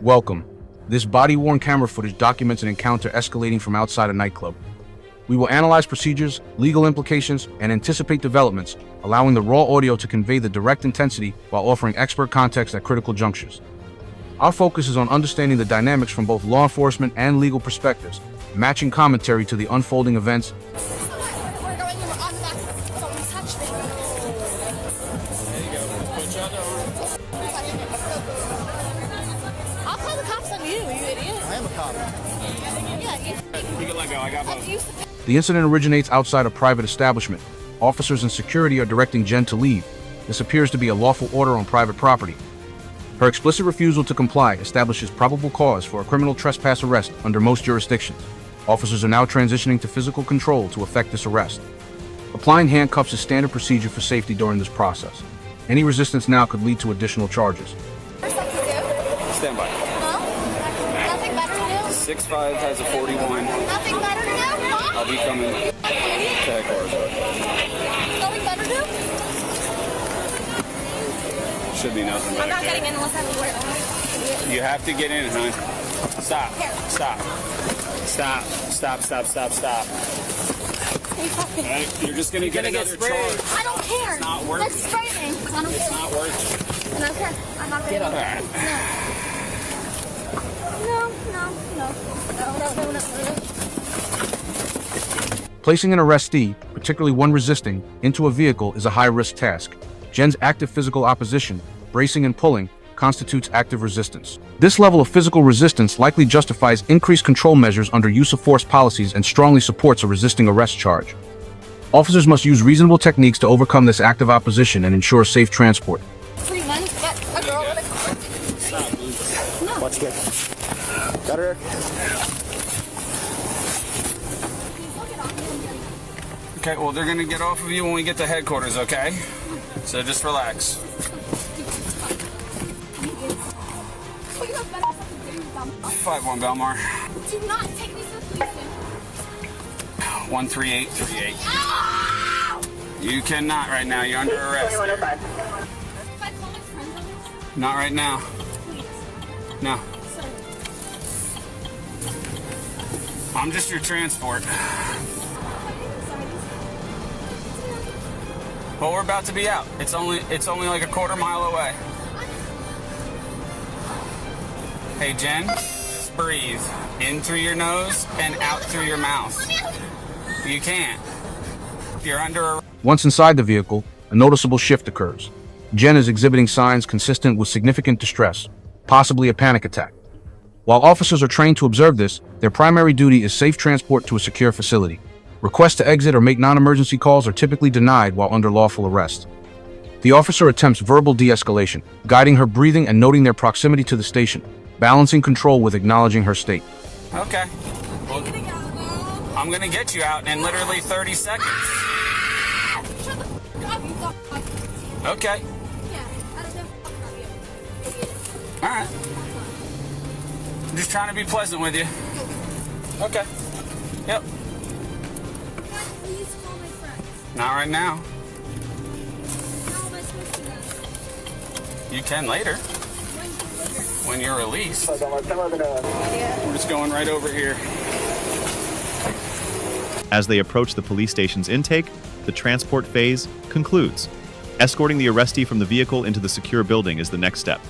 Welcome. This body-worn camera footage documents an encounter escalating from outside a nightclub. We will analyze procedures, legal implications, and anticipate developments, allowing the raw audio to convey the direct intensity while offering expert context at critical junctures. Our focus is on understanding the dynamics from both law enforcement and legal perspectives, matching commentary to the unfolding events. I'll call the cops on you, you idiot. I am a cop. Yeah, You can let go, I got both. The incident originates outside a private establishment. Officers and security are directing Jen to leave. This appears to be a lawful order on private property. Her explicit refusal to comply establishes probable cause for a criminal trespass arrest under most jurisdictions. Officers are now transitioning to physical control to effect this arrest. Applying handcuffs is standard procedure for safety during this process. Any resistance now could lead to additional charges. Stand by. huh? Nothing better to do? 6'5" has a 41. Nothing better to do? Huh? I'll be coming to headquarters. Nothing better to do? Should be nothing I'm not back getting there. in unless I have a warrant. You have to get in, hon. Stop. Stop. Stop. Stop, stop, stop, stop. All right, you're just gonna get another charge. I don't care. It's not working. Let's spray me. I don't It's care. not working. I don't care. I'm not getting All right. No. Placing an arrestee, particularly one resisting, into a vehicle is a high-risk task. Jen's active physical opposition, bracing and pulling, constitutes active resistance. This level of physical resistance likely justifies increased control measures under use of force policies and strongly supports a resisting arrest charge. Officers must use reasonable techniques to overcome this active opposition and ensure safe transport. 3 months, but a girl with a Stop, please. No. Watch it. Got her. Okay, well, they're gonna get off of you when we get to headquarters, okay? So just relax. 5-1 Belmar. Do not take me to the police station. 13838. Ow! You cannot right now. You're under arrest. If I call my friends on this, Not right now. No. sir. I'm just your transport. Well, we're about to be out. It's only like a quarter mile away. Hey, Jen, just breathe in through your nose and out through your mouth. You can't. You're under arrest. Once inside the vehicle, a noticeable shift occurs. Jen is exhibiting signs consistent with significant distress, possibly a panic attack. While officers are trained to observe this, their primary duty is safe transport to a secure facility. Requests to exit or make non-emergency calls are typically denied while under lawful arrest. The officer attempts verbal de-escalation, guiding her breathing and noting their proximity to the station, balancing control with acknowledging her state. Okay. Well, I'm gonna get you out in literally 30 seconds. Shut the fuck up, you fuck. Okay. Yeah, I don't give a fuck about you. All right. I'm just trying to be pleasant with you. Okay. Yep. Please call my friends. Not right now. How am I supposed to know? You can later when you're released. Yeah. We're just going right over here. As they approach the police station's intake, the transport phase concludes. Escorting the arrestee from the vehicle into the secure building is the next step.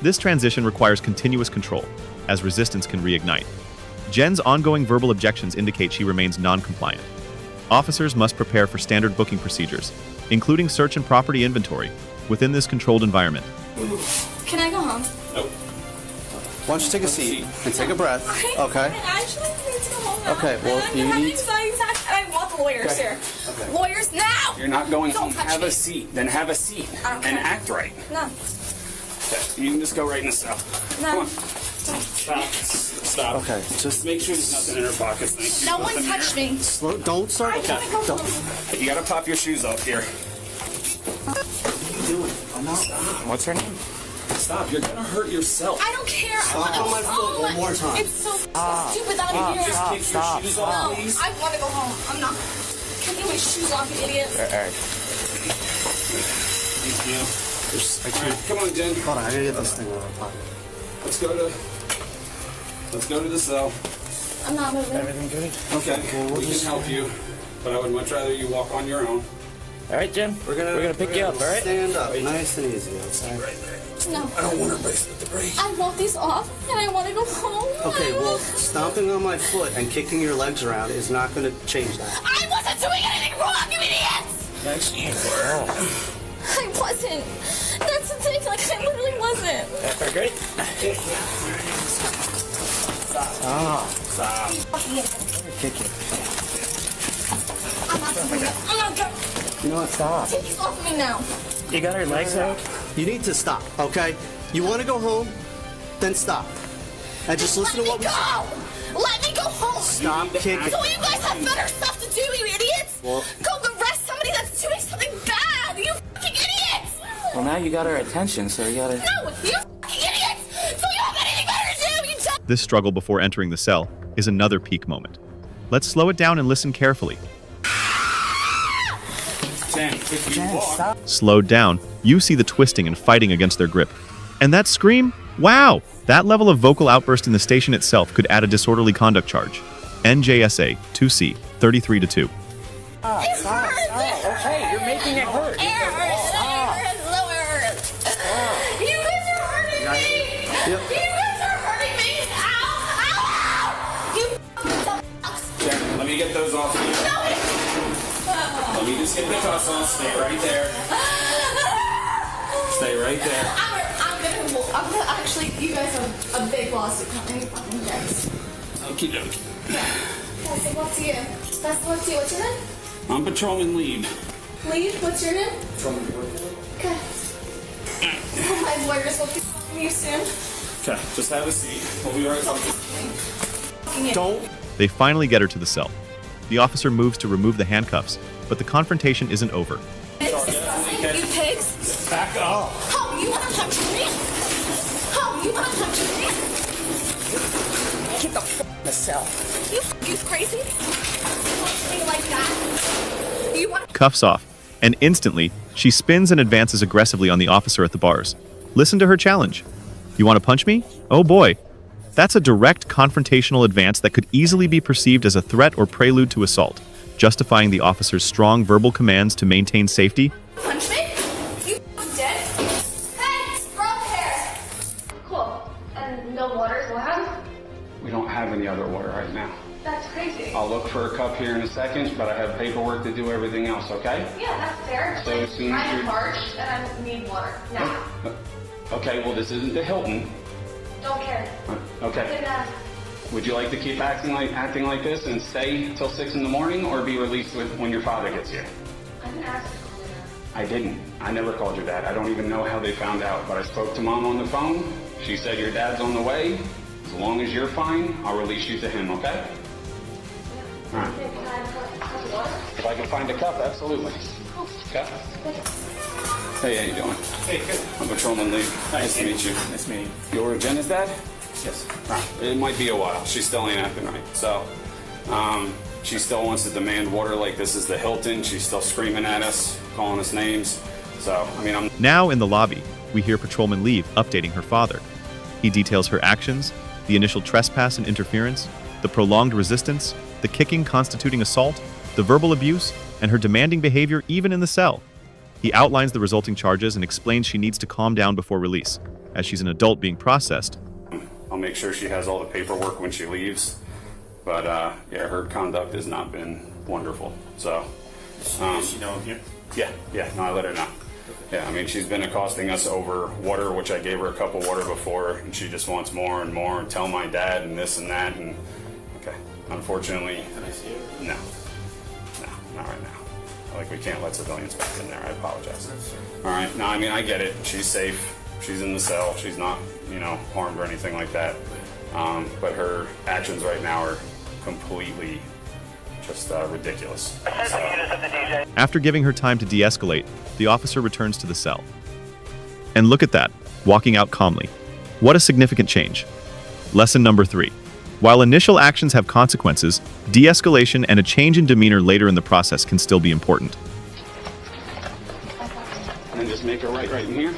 This transition requires continuous control, as resistance can reignite. Jen's ongoing verbal objections indicate she remains non-compliant. Officers must prepare for standard booking procedures, including search and property inventory, within this controlled environment. Can I go home? Nope. Why don't you take a seat and take a breath? Okay. I actually need to go home now. Okay, well, And you I'm having need- anxiety attacks, and I want the lawyers here. Okay. Lawyers now! You're not going Don't home. touch Have me. a seat. Then have a seat. I don't And care. act right. No. Okay. You can just go right in the cell. Come No. on. Stop. Stop. Okay, just Make sure there's nothing in her pockets. Thank you. No one Nothing touched here. me. slow. Don't start. I gotta go Don't. home. You gotta pop your shoes off here. What are you doing? I'm not. What's her name? Stop. You're gonna hurt yourself. I don't care. Stop I on my foot one more time. It's so stupid that I'm here. Just kick your shoes off, No, please. I want to go home. I'm not. Taking my shoes off, you idiot. Thank you. I can't. Come on, Jen. Hold on, I gotta get this thing out of my pocket. Let's go to the cell. I'm not moving. Everything good? Okay, we can help you, but I would much rather you walk on your own. All right, Jim. We're gonna pick you up. All right. Stand up, nice and easy. Okay. No. I don't want her bracelet to break. I want these off, and I want to go home. Okay, well, stomping on my foot and kicking your legs around is not going to change that. I wasn't doing anything wrong, you idiots! Yes, you were. I wasn't. That's the thing, like, I literally wasn't. We're good. Stop. Kick you. I'm not doing it. I'm not going. You know what? Stop. Take these off of me now. You got her legs out. You need to stop, okay? You want to go home? Then stop. And just listen to what we say. Let me go home. Stop kicking. So you guys have better stuff to do, you idiots. Well- Go arrest somebody that's doing something bad. You fucking idiots. Well, now you got her attention, so you gotta. No, you fucking idiots. So you have anything better to do, you dumb. This struggle before entering the cell is another peak moment. Let's slow it down and listen carefully. Jen, if you walk. Slowed down, you see the twisting and fighting against their grip. And that scream? Wow! That level of vocal outburst in the station itself could add a disorderly conduct charge. NJSA 2C 33-2. It hurts. Okay, you're making it hurt. It hurts. You guys are hurting me. You guys are hurting me. Ow. You fucking Jen, let me get those off of you. Let me just get the cuffs on. Stay right there. Stay right there. I'm gonna actually, you guys have a big lawsuit coming. Fucking guys. Okie dokie. That's what's you. That's what's you. What's your name? I'm patrolman lead. Lee, what's your name? Okay. Oh, my lawyers will be talking to you soon. Okay, just have a seat. We'll be right back. Don't. They finally get her to the cell. The officer moves to remove the handcuffs, but the confrontation isn't over. It's disgusting. You pigs. Back up. Oh, you want to punch me? Oh, you want to punch me? Get the f in the cell. You crazy? Something like that? You want to... Cuffs off, and instantly, she spins and advances aggressively on the officer at the bars. Listen to her challenge. You want to punch me? Oh boy. That's a direct confrontational advance that could easily be perceived as a threat or prelude to assault, justifying the officer's strong verbal commands to maintain safety. Punch me? You dead? Hey, scrub hair! Cool. And no water's allowed? We don't have any other water right now. That's crazy. I'll look for a cup here in a second, but I have paperwork to do everything else, okay? Yeah, that's fair. So as soon as I'm you're- parched and I need water. Now. Okay, well, this isn't the Hilton. Don't care. Okay. Didn't ask. Would you like to keep acting like this and stay till 6 in the morning, or be released when your father gets here? I didn't ask you to call me that. I didn't. I never called your dad. I don't even know how they found out, but I spoke to Mom on the phone. She said your dad's on the way. As long as you're fine, I'll release you to him, okay? All right. Can I have a cup of water? If I can find a cup, absolutely. Okay. Hey, how you doing? Hey, good. I'm Patrolman Lee. Nice to meet you. Nice meeting you. You're Jenna's dad? Yes. It might be a while. She still ain't acting right. So, she still wants to demand water like this is the Hilton. She's still screaming at us, calling us names. So, I mean, I'm... Now in the lobby, we hear Patrolman Leave updating her father. He details her actions, the initial trespass and interference, the prolonged resistance, the kicking constituting assault, the verbal abuse, and her demanding behavior even in the cell. He outlines the resulting charges and explains she needs to calm down before release, as she's an adult being processed. I'll make sure she has all the paperwork when she leaves. But, yeah, her conduct has not been wonderful. So, Does she know I'm here? yeah, no, I let her know. Yeah, I mean, she's been accosting us over water, which I gave her a cup of water before, and she just wants more and more, and tell my dad and this and that, and, okay, unfortunately, Can I see her? no, not right now. Like, we can't let civilians back in there. I apologize. All right. No, I mean, I get it. She's safe. She's in the cell. She's not, harmed or anything like that. But her actions right now are completely just ridiculous. So, After giving her time to de-escalate, the officer returns to the cell. And look at that, walking out calmly. What a significant change. Lesson number 3. While initial actions have consequences, de-escalation and a change in demeanor later in the process can still be important. and just make her right in here.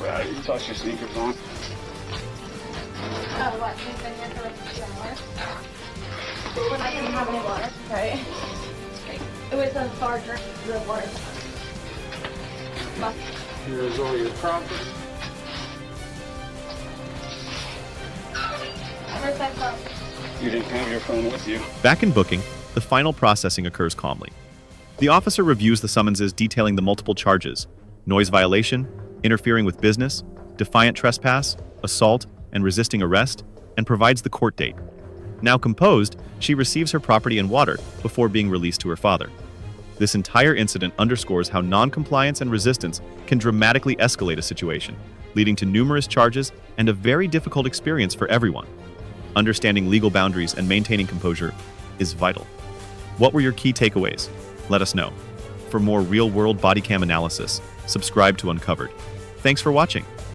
You toss your sneakers on. Oh, what? She's been here for like 2 hours. When I didn't have any water. Right. It was a far drink, the water. Here's all your property. Where's that from? You didn't have your phone with you. Back in booking, the final processing occurs calmly. The officer reviews the summonses detailing the multiple charges: noise violation, interfering with business, defiant trespass, assault, and resisting arrest, and provides the court date. Now composed, she receives her property and water before being released to her father. This entire incident underscores how non-compliance and resistance can dramatically escalate a situation, leading to numerous charges and a very difficult experience for everyone. Understanding legal boundaries and maintaining composure is vital. What were your key takeaways? Let us know. For more real-world body cam analysis, subscribe to Uncovered. Thanks for watching.